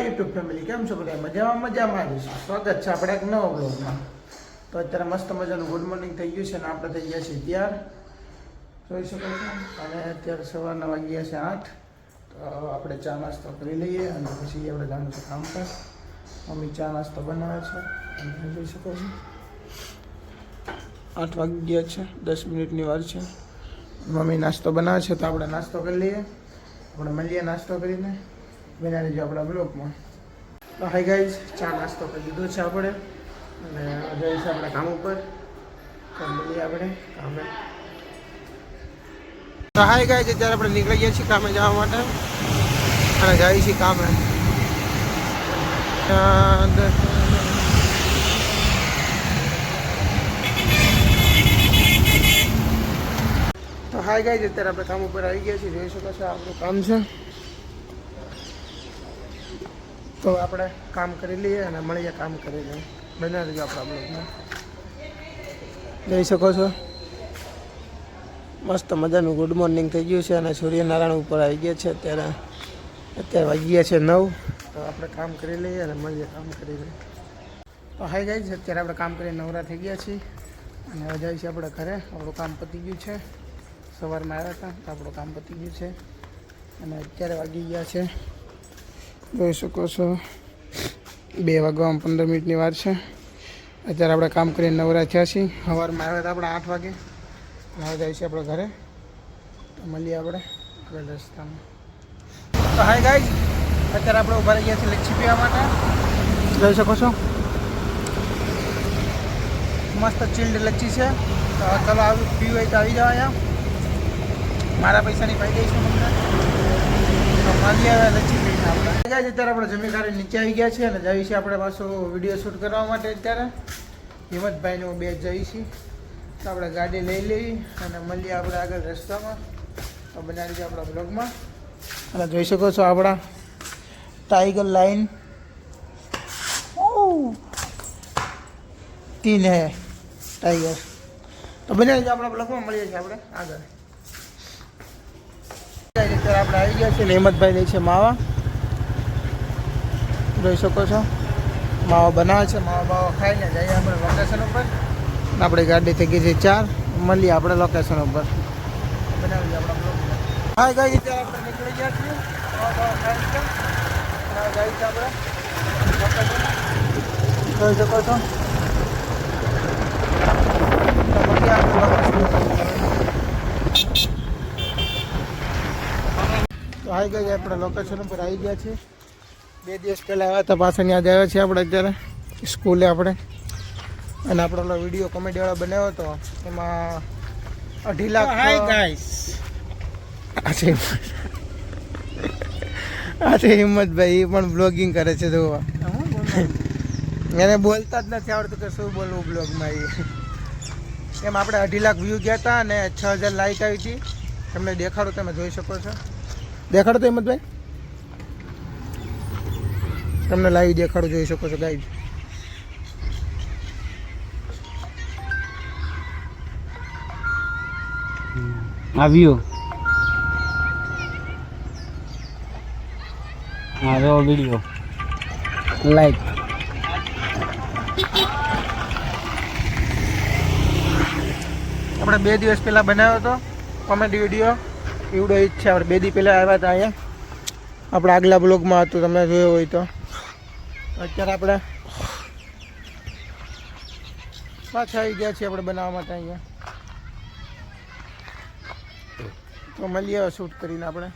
YouTube family કેમ છો બધા મજામાં રહીશું. સ્વાગત છે આપણે એક નવો બ્લોગમાં. તો અત્યારે મસ્ત મજાનું ગુડ મોર્નિંગ થઈ ગયું છે અને આપણે થઈ ગયા છીએ તૈયાર, જોઈ શકો છો. અને અત્યારે સવારના વાગ્યા છે 8. તો આપણે ચા નાસ્તો કરી લઈએ અને પછી આપણે જવાનું છે કામ પર. મમ્મી ચા નાસ્તો બનાવે છે અને જોઈ શકો છો 8 વાગી ગયા છે, 10 મિનિટની વાર છે. મમ્મી નાસ્તો બનાવે છે તો આપણે નાસ્તો કરી લઈએ. આપણે મળીએ નાસ્તો કરીને બના લેજો આપણા બ્લોગમાં. તો હાય ગાઈઝ, ચા નાસ્તો કરી દીધો છે આપણે અને જઈએ છીએ આપણે કામ ઉપર. તો મળીએ આપણે કામે. તો હાય ગાઈઝ, અત્યારે આપણે નીકળી ગયા છીએ કામે જવા માટે અને જઈએ છીએ કામે. તો હાય ગાઈઝ, અત્યારે આપણે કામ ઉપર આવી ગયા છીએ, જોઈ શકો છો આપણું કામ છે. તો આપણે કામ કરી લઈએ અને મળીએ કામ કરી લઈએ. બના લેજો આપણા બ્લોગમાં. જોઈ શકો છો મસ્ત મજાનું ગુડ મોર્નિંગ થઈ ગયું છે અને સૂર્યનારાયણ ઉપર આવી ગયા છે. અત્યારે વાગી ગયા છે 9. તો આપણે કામ કરી લઈએ અને મળીએ કામ કરી લઈએ. તો હાય ગાઈઝ, અત્યારે આપણે કામ કરીને નવરા થઈ ગયા છીએ અને હવે જઈએ છીએ આપણે ઘરે. આપણું કામ પતી ગયું છે. સવારમાં આવ્યા હતા તો આપણું કામ પતી ગયું છે અને અત્યારે વાગી ગયા છે, જોઈ શકો છો 2 વાગવામાં 15 મિનિટની વાર છે. અત્યારે આપણે કામ કરીને નવરા થયા છીએ. સવારમાં આવ્યા હતા આપણે 8 વાગે. હવે જાય છે આપણે ઘરે. તો મળીએ આપણે આગળ રસ્તામાં. તો હાય ગાઈઝ, અત્યારે આપણે ઉભા રહી ગયા છીએ લચ્છી પીવા માટે. જોઈ શકો છો મસ્ત ચિલ્ડ લચ્છી છે. તો ચાલો આવી પીવું હોય તો આવી જાવ અહીંયા. મારા પૈસાની પાઈ દઈશું તમને. અત્યારે આપણે જમી કાઢી નીચે આવી ગયા છીએ અને જઈએ છીએ આપણે પાછું વિડીયો શૂટ કરવા માટે. અત્યારે હિંમતભાઈને હું 2 જઈએ છીએ. તો આપણે ગાડી લઈ લેવી અને મળીએ આપણે આગળ રસ્તામાં. તો બનાવી દઈએ આપણા બ્લોગમાં. અને જોઈ શકો છો આપણા टाइगर लाइन 3 है टाइगर. તો બનાવી દઈએ આપણા બ્લોગમાં. મળીએ છીએ આપણે આગળ. અત્યારે આપણે આવી ગયા છીએ. હિંમતભાઈ લે છે માવા. જોઈ શકો છો માવા બનાવે છે. માવા ખાઈને જઈએ આપણે લોકેશન ઉપર. આપણી ગાડી થઈ ગઈ છે 4. મળીએ આપણે લોકેશન ઉપર. બનાવી આપણા બ્લોગ. હા ગાઈ, અત્યારે આપણે નીકળી ગયા છીએ. ખાઈ છે આપણે જોઈ શકો છો. તો આવી ગયા આપણે લોકેશન ઉપર આવી ગયા છે. 2 દિવસ પહેલાં આવ્યા હતા, પાછા ત્યાં જ આવ્યા છીએ આપણે અત્યારે સ્કૂલે આપણે. અને આપણો વિડીયો કોમેડીવાળો બનાવ્યો હતો એમાં 2.5 લાખ. હાય ગાઈસ, આ છે હિંમતભાઈ. એ પણ બ્લોગિંગ કરે છે. જોવા એને બોલતા જ નથી આવડતું કે શું બોલવું બ્લોગમાં. એમ આપણે 2.5 લાખ વ્યૂ ગયા હતા અને 6000 લાઈક આવી હતી. તમને દેખાડો, તમે જોઈ શકો છો. દેખાડો તો હિંમતભાઈ, તમને લાઈવ દેખાડો, જોઈ શકો છો ગાઈઝ. આવ્યો આ વિડીયો લાઈક. આપણે 2 દિવસ પહેલાં બનાવ્યો હતો કોમેડી વિડીયો. એવડો જ છે. આપણે 2 દિવસ પહેલાં આવ્યા હતા અહીંયા. આપણે આગલા બ્લોગમાં હતું, તમે જોયો હોય તો. અત્યારે આપણે પાછા આવી ગયા છીએ આપણે બનાવવા માટે અહીંયા. તો મળીએ શૂટ કરીને આપણે.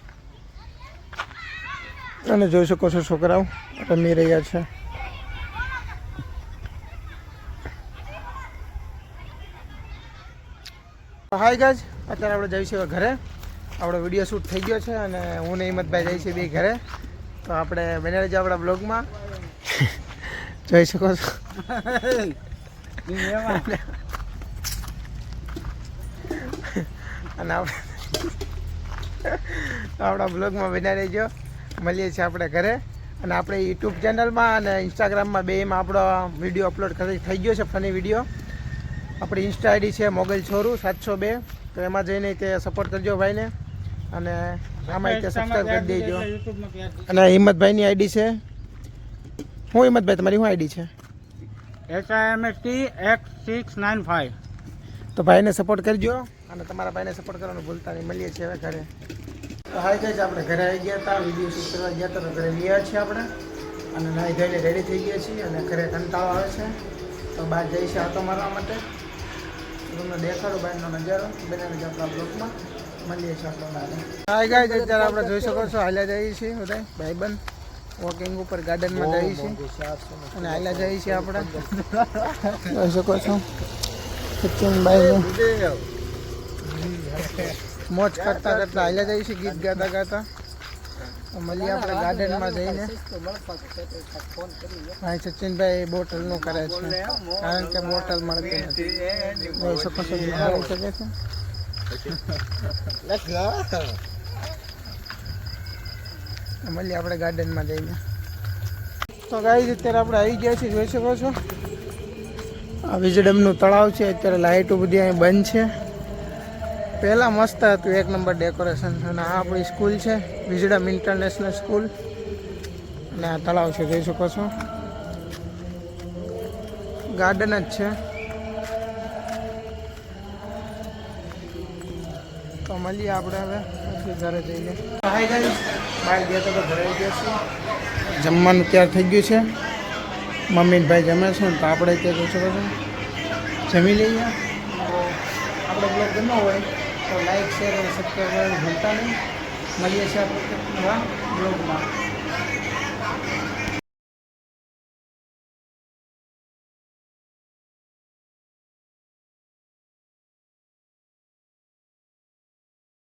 અને જોઈ શકો છો છોકરાઓ રમી રહ્યા છે. હાય ગાઈઝ, અત્યારે આપણે જઈએ છીએ ઘરે. આપણો વિડીયો શૂટ થઈ ગયો છે અને હું ને હિંમતભાઈ જઈએ છીએ 2 ઘરે. તો આપણે બને રહેજો આપણા બ્લોગમાં. જોઈ શકો છો અને આપણા બ્લોગમાં બના રહેજો. મળીએ છીએ આપણે ઘરે. અને આપણે યુટ્યુબ ચેનલમાં અને ઇન્સ્ટાગ્રામમાં બેમાં આપણો વિડીયો અપલોડ થઈ ગયો છે, ફની વિડીયો. આપણી ઇન્સ્ટા આઈડી છે મોગલ છોરું 702. તો એમાં જઈને તે સપોર્ટ કરજો ભાઈને. અને આમાં તે સબસ્ક્રાઈબ કરી દેજો. અને હિંમતભાઈની આઈડી છે હું હિંમતભાઈ તમારી શું આઈડી છે? SIMST X695. તો ભાઈને સપોર્ટ કરજો અને તમારા ભાઈને સપોર્ટ કરવાનું ભૂલતા નહીં. મળીએ છીએ હવે ઘરે. તો હાઈ ગાઈઝ, આપણે ઘરે આવી ગયા હતા, વિડીયો શૂટ કરવા ગયા હતા, તો ઘરે ગયા છીએ આપણે અને નાહી ધોઈને રેડી થઈ ગયા છીએ અને ઘરે કંટાળો આવે છે તો બહાર જઈ છે આટો મારવા માટે. તો તમને દેખાડો બહારનો નજારો બનાવી જ આપણા બ્લોકમાં. મળીએ છીએ આપણે બહાર. હાઈ ગાઈઝ, અત્યારે આપણે જોઈ શકો છો હાલ્યા જઈએ છીએ બધા ભાઈબંધ વોકિંગ ઉપર ગાર્ડનમાં જઈએ છીએ અને હાલ્યા જઈએ છીએ આપણે. જોઈ શકો છો સચિનભાઈ મોજ કરતા કરતા હાલ્યા જઈએ છીએ, ગીત ગાતા ગાતા. મળીએ આપણે ગાર્ડનમાં જઈને. હા, સચિનભાઈ બોટલનું કરે છે કારણ કે બોટલ મળતી નથી. જોઈ શકો છો મળી શકે છે. મળીએ આપણે ગાર્ડનમાં જઈને. તો ગાઈઝ, અત્યારે આપણે આવી ગયા છીએ, જોઈ શકો છો આ વીજળીનું તળાવ છે. અત્યારે લાઇટો બધી અહીં બંધ છે. પહેલાં મસ્ત હતું, એક નંબર ડેકોરેશન. અને આ આપણી સ્કૂલ છે, વિજડમ ઇન્ટરનેશનલ સ્કૂલ. અને આ તળાવ છે, જોઈ શકો છો. ગાર્ડન જ છે. તો મળીએ આપણે હવે પછી ઘરે જઈએ. હાય ગાઈસ, બહાર ગયા તો ઘરે આવી ગયા છીએ. જમવાનું તૈયાર થઈ ગયું છે. મમ્મી ને ભાઈ જમે છે ને તો આપણે ત્યાં જોઈ શકો છો જમી લઈએ. આપણો બ્લોગ ગમ્યો હોય તો લાઈક, શેર અને સબસ્ક્રાઈબ કરવાનું ભૂલતા નહીં. મળીએ છીએ આપણે નવા બ્લોગમાં.